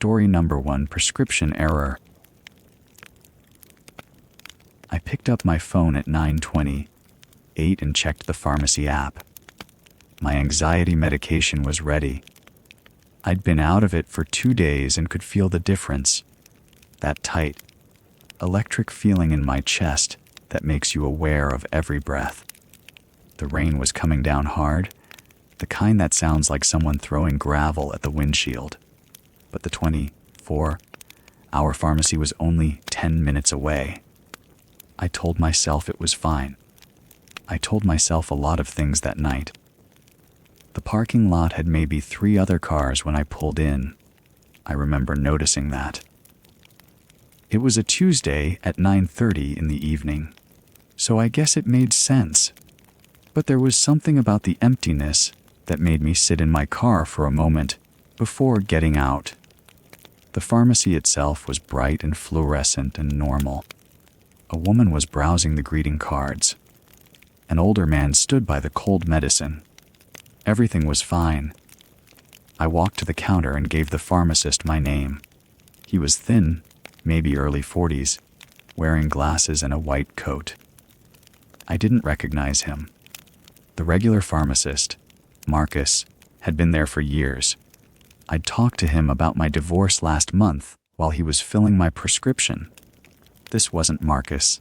Story number 1: Prescription Error. I picked up my phone at 9:28 and checked the pharmacy app. My anxiety medication was ready. I'd been out of it for 2 days and could feel the difference. That tight, electric feeling in my chest that makes you aware of every breath. The rain was coming down hard, the kind that sounds like someone throwing gravel at the windshield. But the 24-hour pharmacy was only 10 minutes away. I told myself it was fine. I told myself a lot of things that night. The parking lot had maybe 3 other cars when I pulled in. I remember noticing that. It was a Tuesday at 9:30 in the evening, so I guess it made sense. But there was something about the emptiness that made me sit in my car for a moment before getting out. The pharmacy itself was bright and fluorescent and normal. A woman was browsing the greeting cards. An older man stood by the cold medicine. Everything was fine. I walked to the counter and gave the pharmacist my name. He was thin, maybe early 40s, wearing glasses and a white coat. I didn't recognize him. The regular pharmacist, Marcus, had been there for years. I'd talked to him about my divorce last month while he was filling my prescription. This wasn't Marcus.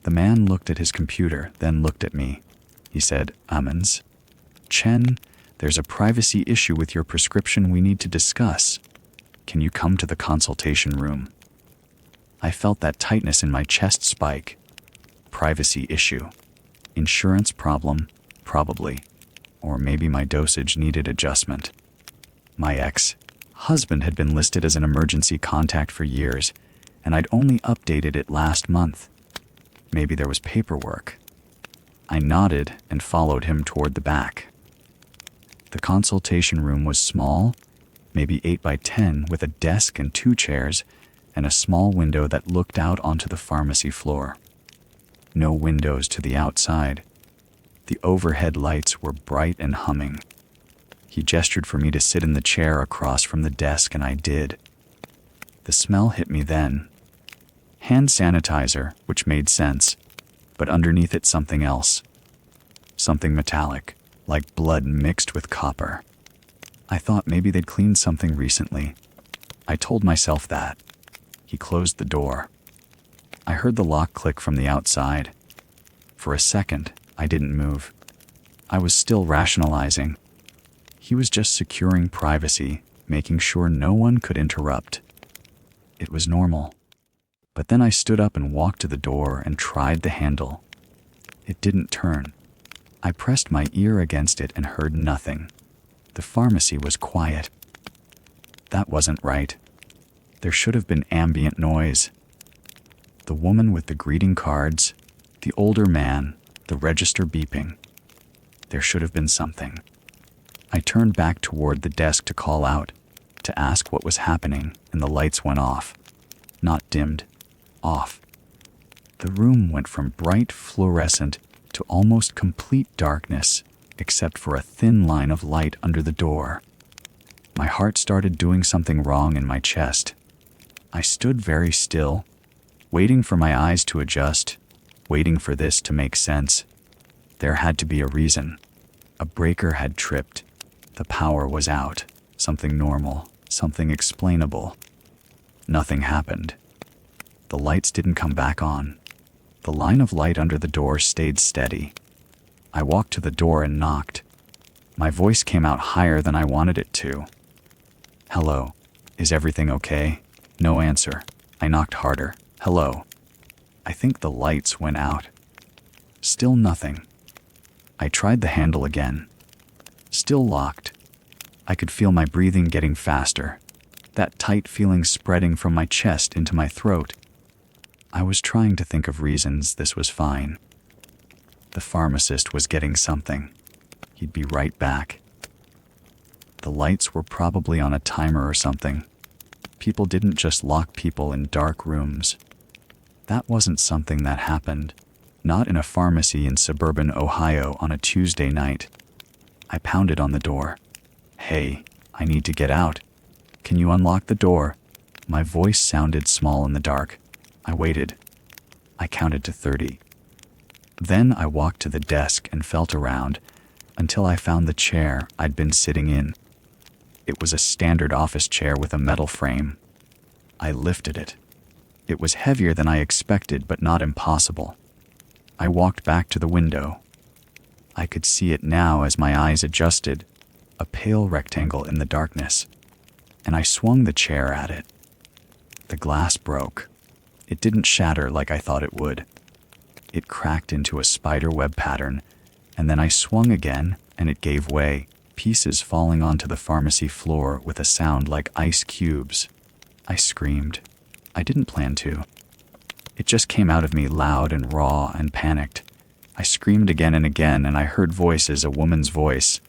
The man looked at his computer, then looked at me. He said, "Ammons, Chen, there's a privacy issue with your prescription we need to discuss. Can you come to the consultation room?" I felt that tightness in my chest spike. Privacy issue. Insurance problem, probably. Or maybe my dosage needed adjustment. My ex-husband had been listed as an emergency contact for years, and I'd only updated it last month. Maybe there was paperwork. I nodded and followed him toward the back. The consultation room was small, maybe 8 by 10, with a desk and 2 chairs, and a small window that looked out onto the pharmacy floor. No windows to the outside. The overhead lights were bright and humming. He gestured for me to sit in the chair across from the desk, and I did. The smell hit me then. Hand sanitizer, which made sense, but underneath it something else. Something metallic, like blood mixed with copper. I thought maybe they'd cleaned something recently. I told myself that. He closed the door. I heard the lock click from the outside. For a second, I didn't move. I was still rationalizing. He was just securing privacy, making sure no one could interrupt. It was normal. But then I stood up and walked to the door and tried the handle. It didn't turn. I pressed my ear against it and heard nothing. The pharmacy was quiet. That wasn't right. There should have been ambient noise. The woman with the greeting cards, the older man, the register beeping. There should have been something. I turned back toward the desk to call out, to ask what was happening, and the lights went off. Not dimmed, off. The room went from bright fluorescent to almost complete darkness, except for a thin line of light under the door. My heart started doing something wrong in my chest. I stood very still, waiting for my eyes to adjust, waiting for this to make sense. There had to be a reason. A breaker had tripped. The power was out. Something normal, something explainable. Nothing happened. The lights didn't come back on. The line of light under the door stayed steady. I walked to the door and knocked. My voice came out higher than I wanted it to. "Hello, is everything okay?" No answer. I knocked harder. "Hello." I think the lights went out. Still nothing. I tried the handle again. Still locked. I could feel my breathing getting faster, that tight feeling spreading from my chest into my throat. I was trying to think of reasons this was fine. The pharmacist was getting something. He'd be right back. The lights were probably on a timer or something. People didn't just lock people in dark rooms. That wasn't something that happened. Not in a pharmacy in suburban Ohio on a Tuesday night. I pounded on the door. "Hey, I need to get out." Can you unlock the door?" My voice sounded small in the dark. I waited. I counted to 30. Then I walked to the desk and felt around until I found the chair I'd been sitting in. It was a standard office chair with a metal frame. I lifted it. It was heavier than I expected, but not impossible. I walked back to the window. I could see it now as my eyes adjusted, a pale rectangle in the darkness, and I swung the chair at it. The glass broke. It didn't shatter like I thought it would. It cracked into a spider web pattern, and then I swung again, and it gave way, pieces falling onto the pharmacy floor with a sound like ice cubes. I screamed. I didn't plan to. It just came out of me loud and raw and panicked. I screamed again and again, and I heard voices, a woman's voice,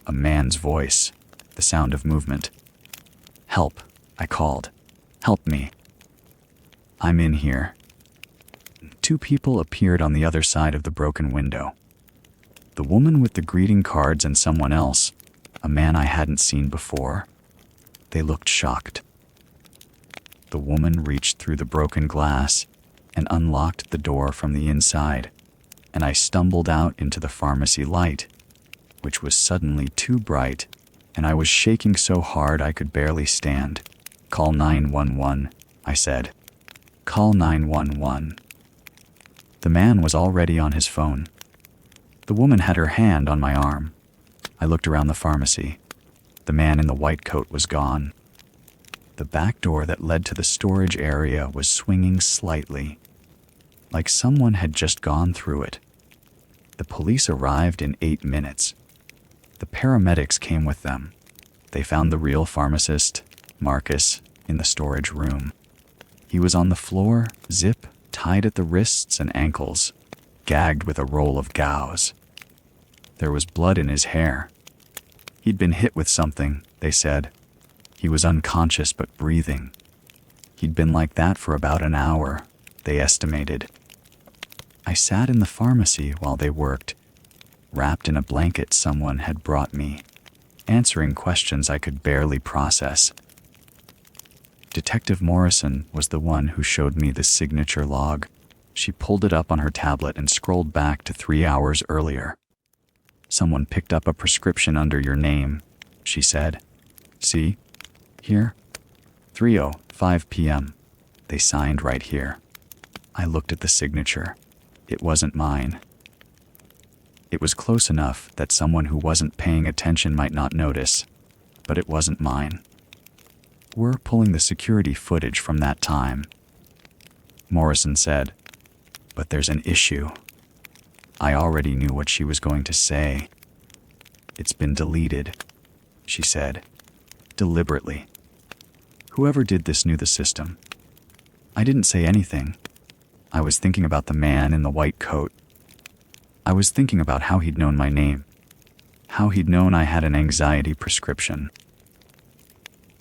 a man's voice, the sound of movement. "Help," I called. "Help me. I'm in here." 2 people appeared on the other side of the broken window. The woman with the greeting cards and someone else, a man I hadn't seen before. They looked shocked. The woman reached through the broken glass and unlocked the door from the inside, and I stumbled out into the pharmacy light, which was suddenly too bright, and I was shaking so hard I could barely stand. "Call 911, I said. "Call 911. The man was already on his phone. The woman had her hand on my arm. I looked around the pharmacy. The man in the white coat was gone. The back door that led to the storage area was swinging slightly, like someone had just gone through it. The police arrived in 8 minutes. The paramedics came with them. They found the real pharmacist, Marcus, in the storage room. He was on the floor, zip, tied at the wrists and ankles, gagged with a roll of gauze. There was blood in his hair. He'd been hit with something, they said. He was unconscious but breathing. He'd been like that for about an hour, they estimated. I sat in the pharmacy while they worked, wrapped in a blanket someone had brought me, answering questions I could barely process. Detective Morrison was the one who showed me the signature log. She pulled it up on her tablet and scrolled back to 3 hours earlier. "Someone picked up a prescription under your name," she said. "See? Here? 3:05 p.m. They signed right here." I looked at the signature. It wasn't mine. It was close enough that someone who wasn't paying attention might not notice, but it wasn't mine. "We're pulling the security footage from that time," Morrison said. "But there's an issue." I already knew what she was going to say. "It's been deleted," she said, deliberately. "Whoever did this knew the system." I didn't say anything. I was thinking about the man in the white coat. I was thinking about how he'd known my name, how he'd known I had an anxiety prescription,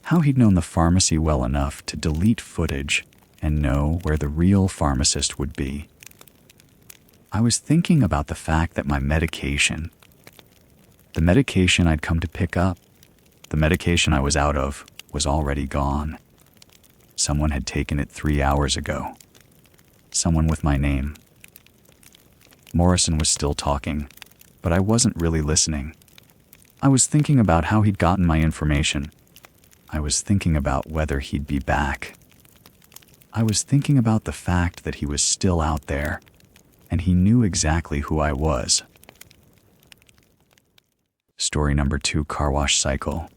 how he'd known the pharmacy well enough to delete footage and know where the real pharmacist would be. I was thinking about the fact that my medication, the medication I'd come to pick up, the medication I was out of, was already gone. Someone had taken it 3 hours ago. Someone with my name. Morrison was still talking, but I wasn't really listening. I was thinking about how he'd gotten my information. I was thinking about whether he'd be back. I was thinking about the fact that he was still out there, and he knew exactly who I was. Story number 2, Carwash Cycle.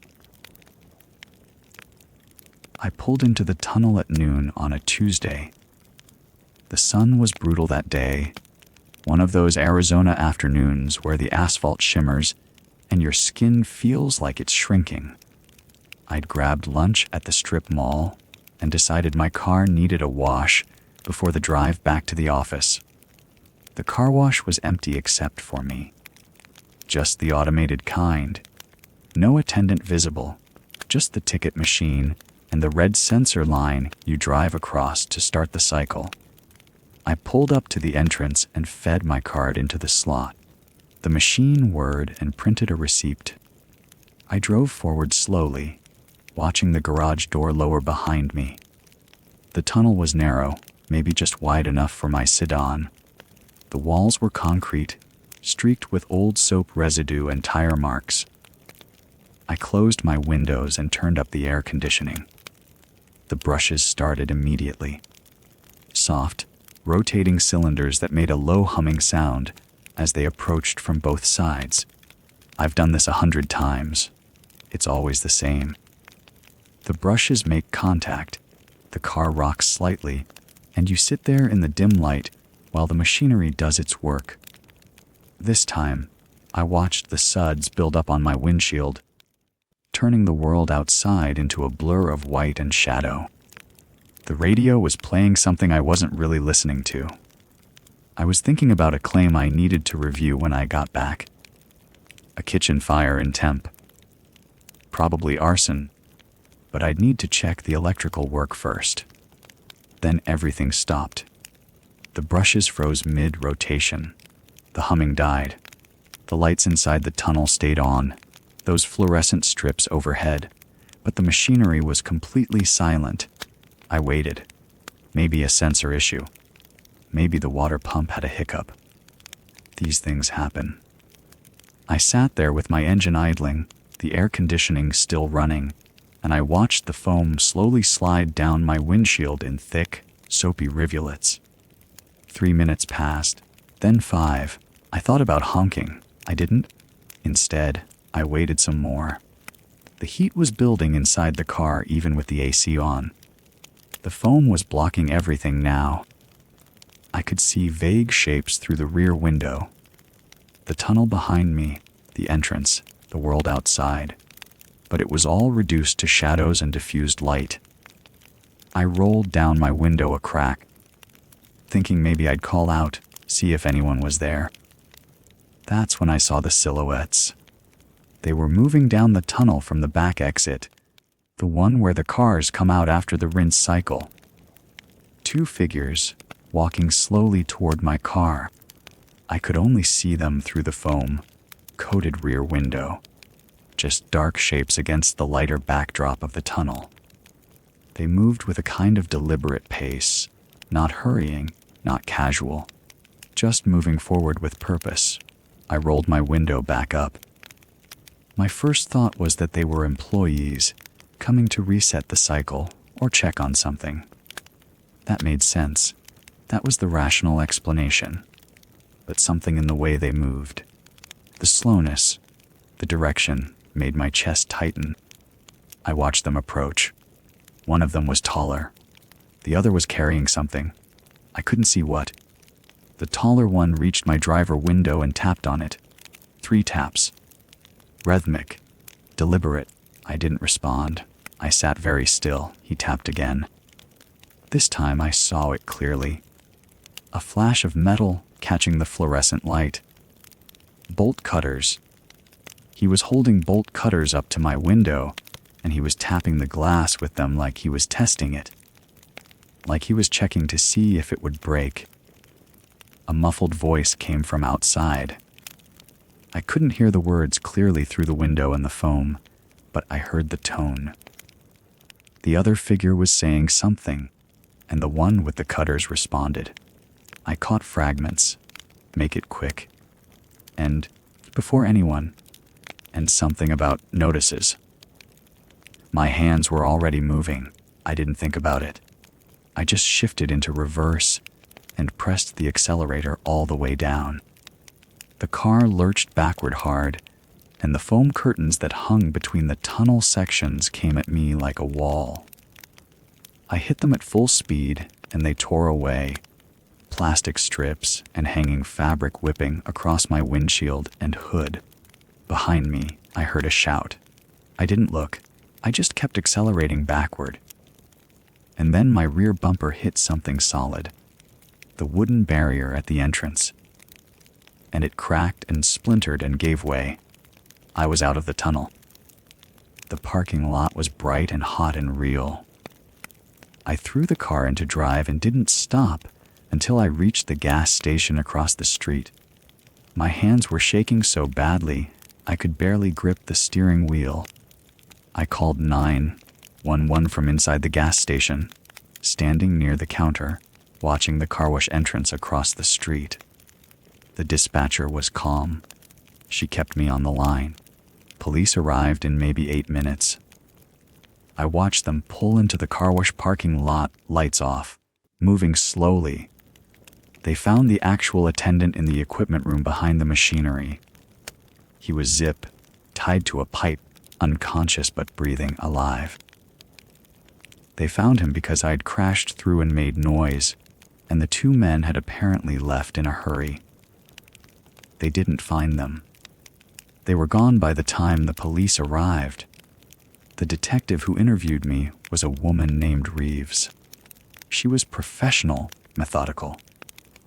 I pulled into the tunnel at noon on a Tuesday. The sun was brutal that day, one of those Arizona afternoons where the asphalt shimmers and your skin feels like it's shrinking. I'd grabbed lunch at the strip mall and decided my car needed a wash before the drive back to the office. The car wash was empty except for me. Just the automated kind. No attendant visible, just the ticket machine and the red sensor line you drive across to start the cycle. I pulled up to the entrance and fed my card into the slot. The machine whirred and printed a receipt. I drove forward slowly, watching the garage door lower behind me. The tunnel was narrow, maybe just wide enough for my sedan. The walls were concrete, streaked with old soap residue and tire marks. I closed my windows and turned up the air conditioning. The brushes started immediately. Soft, rotating cylinders that made a low humming sound as they approached from both sides. I've done this 100 times. It's always the same. The brushes make contact, the car rocks slightly, and you sit there in the dim light while the machinery does its work. This time, I watched the suds build up on my windshield, turning the world outside into a blur of white and shadow. The radio was playing something I wasn't really listening to. I was thinking about a claim I needed to review when I got back. A kitchen fire in temp. Probably arson, but I'd need to check the electrical work first. Then everything stopped. The brushes froze mid-rotation. The humming died. The lights inside the tunnel stayed on, those fluorescent strips overhead, but the machinery was completely silent. I waited. Maybe a sensor issue. Maybe the water pump had a hiccup. These things happen. I sat there with my engine idling, the air conditioning still running, and I watched the foam slowly slide down my windshield in thick, soapy rivulets. 3 minutes passed, then 5. I thought about honking. I didn't. Instead, I waited some more. The heat was building inside the car even with the AC on. The foam was blocking everything now. I could see vague shapes through the rear window. The tunnel behind me, the entrance, the world outside. But it was all reduced to shadows and diffused light. I rolled down my window a crack, thinking maybe I'd call out, see if anyone was there. That's when I saw the silhouettes. They were moving down the tunnel from the back exit, the one where the cars come out after the rinse cycle. 2 figures, walking slowly toward my car. I could only see them through the foam-coated rear window, just dark shapes against the lighter backdrop of the tunnel. They moved with a kind of deliberate pace, not hurrying, not casual, just moving forward with purpose. I rolled my window back up. My first thought was that they were employees, coming to reset the cycle or check on something. That made sense. That was the rational explanation. But something in the way they moved, the slowness, the direction, made my chest tighten. I watched them approach. One of them was taller. The other was carrying something. I couldn't see what. The taller one reached my driver window and tapped on it. 3 taps. Rhythmic. Deliberate. I didn't respond. I sat very still. He tapped again. This time I saw it clearly. A flash of metal catching the fluorescent light. Bolt cutters. He was holding bolt cutters up to my window, and he was tapping the glass with them like he was testing it. Like he was checking to see if it would break. A muffled voice came from outside. I couldn't hear the words clearly through the window and the foam, but I heard the tone. The other figure was saying something, and the one with the cutters responded. I caught fragments. Make it quick. And, before anyone, and something about notices. My hands were already moving. I didn't think about it. I just shifted into reverse and pressed the accelerator all the way down. The car lurched backward hard, and the foam curtains that hung between the tunnel sections came at me like a wall. I hit them at full speed, and they tore away, plastic strips and hanging fabric whipping across my windshield and hood. Behind me, I heard a shout. I didn't look. I just kept accelerating backward. And then my rear bumper hit something solid. The wooden barrier at the entrance. And it cracked and splintered and gave way. I was out of the tunnel. The parking lot was bright and hot and real. I threw the car into drive and didn't stop until I reached the gas station across the street. My hands were shaking so badly I could barely grip the steering wheel. I called 9, One from inside the gas station, standing near the counter, watching the car wash entrance across the street. The dispatcher was calm. She kept me on the line. Police arrived in maybe 8 minutes. I watched them pull into the car wash parking lot, lights off, moving slowly. They found the actual attendant in the equipment room behind the machinery. He was zip, tied to a pipe, unconscious but breathing, alive. They found him because I'd crashed through and made noise, and the 2 men had apparently left in a hurry. They didn't find them. They were gone by the time the police arrived. The detective who interviewed me was a woman named Reeves. She was professional, methodical.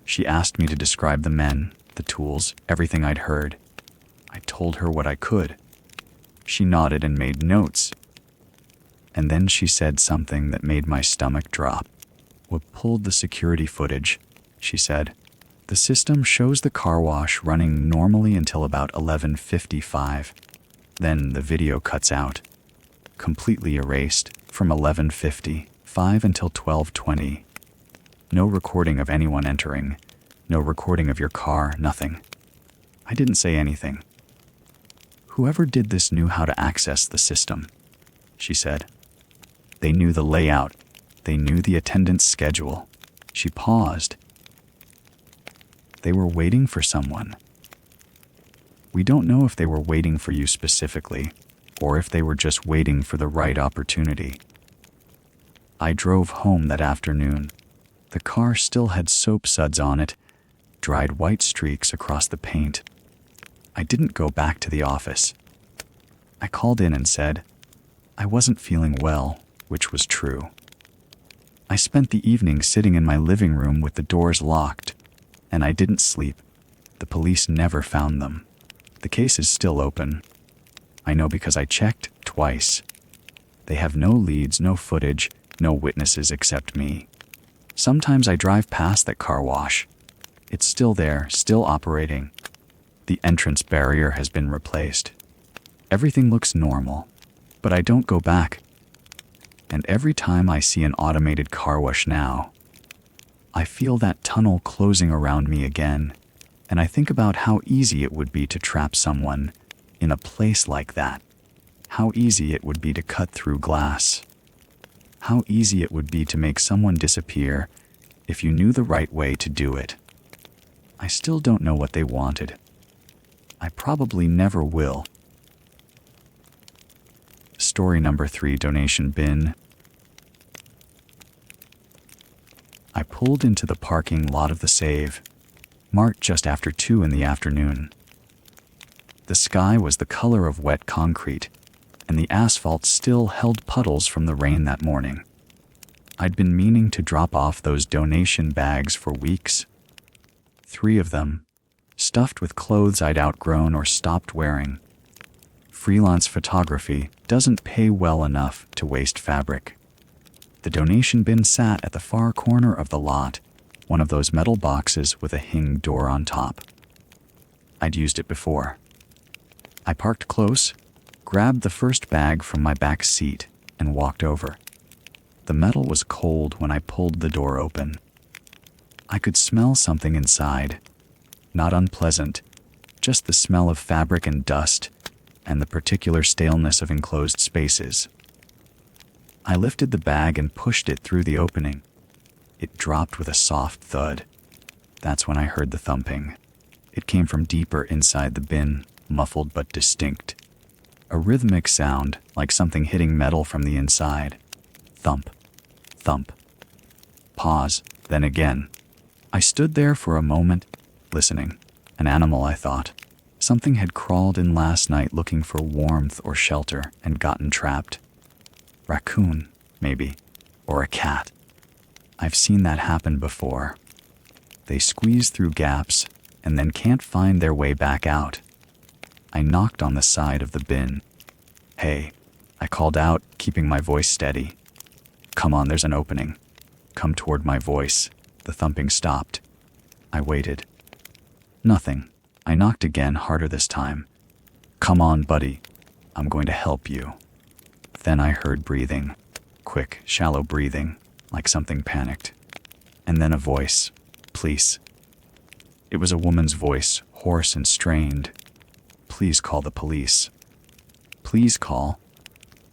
She asked me to describe the men, the tools, everything I'd heard. I told her what I could. She nodded and made notes. And then she said something that made my stomach drop. "We pulled the security footage," she said. "The system shows the car wash running normally until about 11:55. Then the video cuts out, completely erased, from 11:55 until 12:20. No recording of anyone entering, no recording of your car, nothing." I didn't say anything. "Whoever did this knew how to access the system," she said. "They knew the layout. They knew the attendant's schedule." She paused. "They were waiting for someone. We don't know if they were waiting for you specifically, or if they were just waiting for the right opportunity." I drove home that afternoon. The car still had soap suds on it, dried white streaks across the paint. I didn't go back to the office. I called in and said I wasn't feeling well, which was true. I spent the evening sitting in my living room with the doors locked, and I didn't sleep. The police never found them. The case is still open. I know because I checked twice. They have no leads, no footage, no witnesses except me. Sometimes I drive past that car wash. It's still there, still operating. The entrance barrier has been replaced. Everything looks normal, but I don't go back. And every time I see an automated car wash now, I feel that tunnel closing around me again, and I think about how easy it would be to trap someone in a place like that. How easy it would be to cut through glass. How easy it would be to make someone disappear if you knew the right way to do it. I still don't know what they wanted. I probably never will. Story number 3, donation bin. I pulled into the parking lot of the Save, marked just after 2 in the afternoon. The sky was the color of wet concrete, and the asphalt still held puddles from the rain that morning. I'd been meaning to drop off those donation bags for weeks. 3 of them, stuffed with clothes I'd outgrown or stopped wearing. Freelance photography doesn't pay well enough to waste fabric. The donation bin sat at the far corner of the lot, one of those metal boxes with a hing door on top. I'd used it before. I parked close, grabbed the first bag from my back seat, and walked over. The metal was cold when I pulled the door open. I could smell something inside. Not unpleasant, just the smell of fabric and dust, and the particular staleness of enclosed spaces. I lifted the bag and pushed it through the opening. It dropped with a soft thud. That's when I heard the thumping. It came from deeper inside the bin, muffled but distinct. A rhythmic sound, like something hitting metal from the inside. Thump, thump. Pause, then again. I stood there for a moment, listening. An animal, I thought. Something had crawled in last night looking for warmth or shelter and gotten trapped. Raccoon, maybe, or a cat. I've seen that happen before. They squeeze through gaps and then can't find their way back out. I knocked on the side of the bin. "Hey," I called out, keeping my voice steady. "Come on, there's an opening." Come toward my voice. The thumping stopped. I waited. Nothing. I knocked again, harder this time. "Come on, buddy. I'm going to help you." Then I heard breathing. Quick, shallow breathing, like something panicked. And then a voice. Please. It was a woman's voice, hoarse and strained. Please call the police. Please call.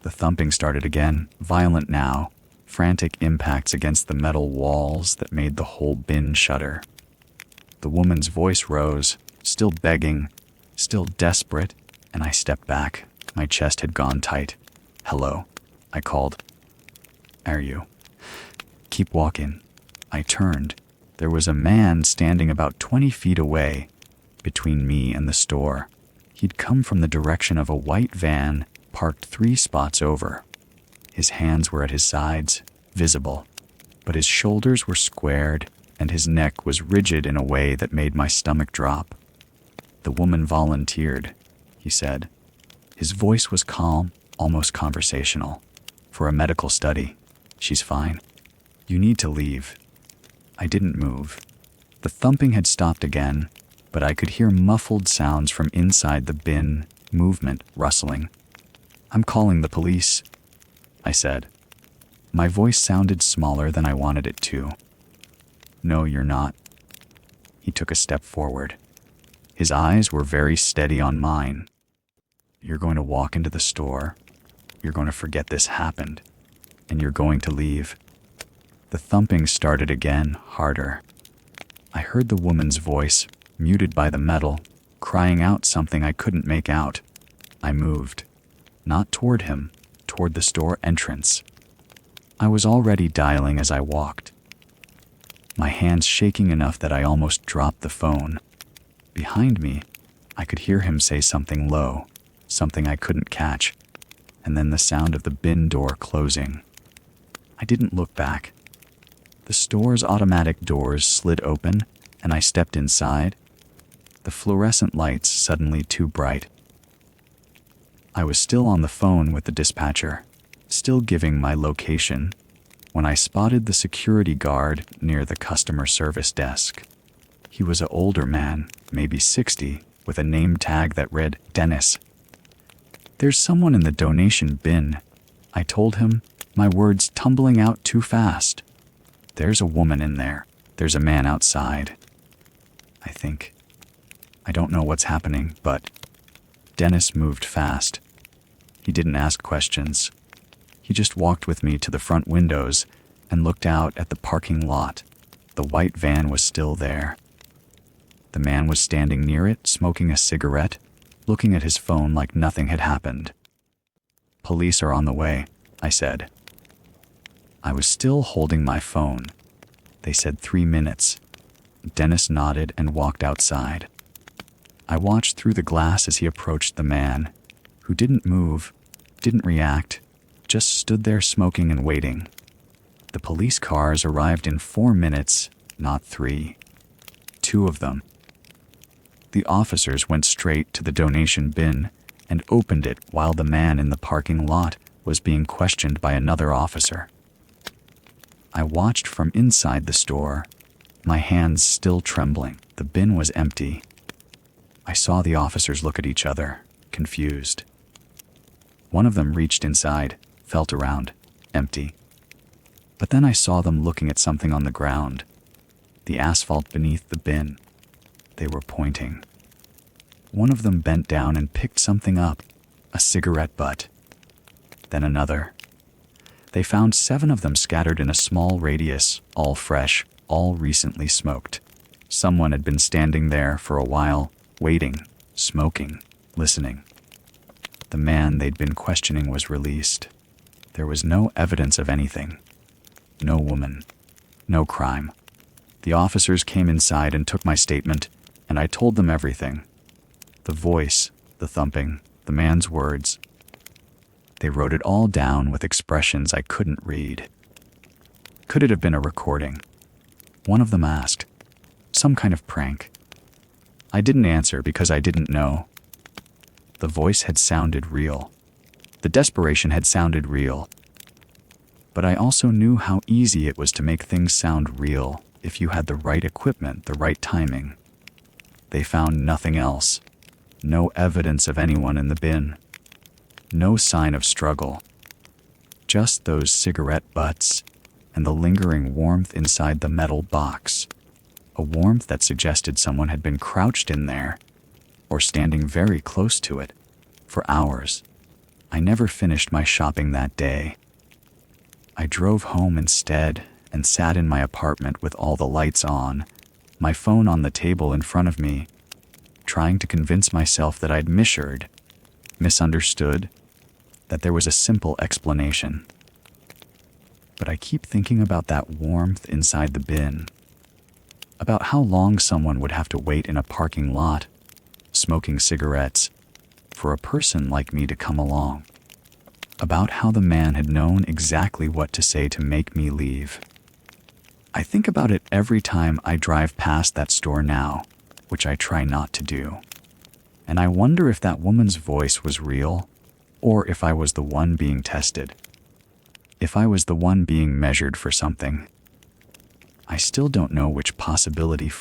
The thumping started again, violent now, frantic impacts against the metal walls that made the whole bin shudder. The woman's voice rose, still begging, still desperate, and I stepped back. My chest had gone tight. Hello, I called. Are you? Keep walking. I turned. There was a man standing about 20 feet away, between me and the store. He'd come from the direction of a white van parked 3 spots over. His hands were at his sides, visible, but his shoulders were squared and his neck was rigid in a way that made my stomach drop. The woman volunteered, he said. His voice was calm, almost conversational. For a medical study, she's fine. You need to leave. I didn't move. The thumping had stopped again, but I could hear muffled sounds from inside the bin, movement, rustling. I'm calling the police, I said. My voice sounded smaller than I wanted it to. No, you're not. He took a step forward. His eyes were very steady on mine. You're going to walk into the store. You're going to forget this happened. And you're going to leave. The thumping started again, harder. I heard the woman's voice, muted by the metal, crying out something I couldn't make out. I moved. Not toward him, toward the store entrance. I was already dialing as I walked. My hands shaking enough that I almost dropped the phone. Behind me, I could hear him say something low, something I couldn't catch, and then the sound of the bin door closing. I didn't look back. The store's automatic doors slid open, and I stepped inside. The fluorescent lights suddenly too bright. I was still on the phone with the dispatcher, still giving my location, when I spotted the security guard near the customer service desk. He was an older man, maybe 60, with a name tag that read Dennis. There's someone in the donation bin, I told him, my words tumbling out too fast. There's a woman in there. There's a man outside. I think. I don't know what's happening, but Dennis moved fast. He didn't ask questions. He just walked with me to the front windows and looked out at the parking lot. The white van was still there. The man was standing near it, smoking a cigarette, looking at his phone like nothing had happened. Police are on the way, I said. I was still holding my phone. They said 3 minutes. Dennis nodded and walked outside. I watched through the glass as he approached the man, who didn't move, didn't react, just stood there smoking and waiting. The police cars arrived in 4 minutes, not 3. 2 of them. The officers went straight to the donation bin and opened it while the man in the parking lot was being questioned by another officer. I watched from inside the store, my hands still trembling. The bin was empty. I saw the officers look at each other, confused. One of them reached inside, felt around, empty. But then I saw them looking at something on the ground, the asphalt beneath the bin. They were pointing. One of them bent down and picked something up, a cigarette butt. Then another. They found 7 of them scattered in a small radius, all fresh, all recently smoked. Someone had been standing there for a while, waiting, smoking, listening. The man they'd been questioning was released. There was no evidence of anything. No woman. No crime. The officers came inside and took my statement, and I told them everything. The voice, the thumping, the man's words. They wrote it all down with expressions I couldn't read. Could it have been a recording? One of them asked. Some kind of prank. I didn't answer because I didn't know. The voice had sounded real. The desperation had sounded real. But I also knew how easy it was to make things sound real if you had the right equipment, the right timing. They found nothing else. No evidence of anyone in the bin. No sign of struggle. Just those cigarette butts and the lingering warmth inside the metal box. A warmth that suggested someone had been crouched in there, or standing very close to it, for hours. I never finished my shopping that day. I drove home instead and sat in my apartment with all the lights on, my phone on the table in front of me, trying to convince myself that I'd misunderstood, that there was a simple explanation. But I keep thinking about that warmth inside the bin, about how long someone would have to wait in a parking lot, smoking cigarettes, for a person like me to come along, about how the man had known exactly what to say to make me leave. I think about it every time I drive past that store now, which I try not to do. And I wonder if that woman's voice was real, or if I was the one being tested. If I was the one being measured for something. I still don't know which possibility frightens me.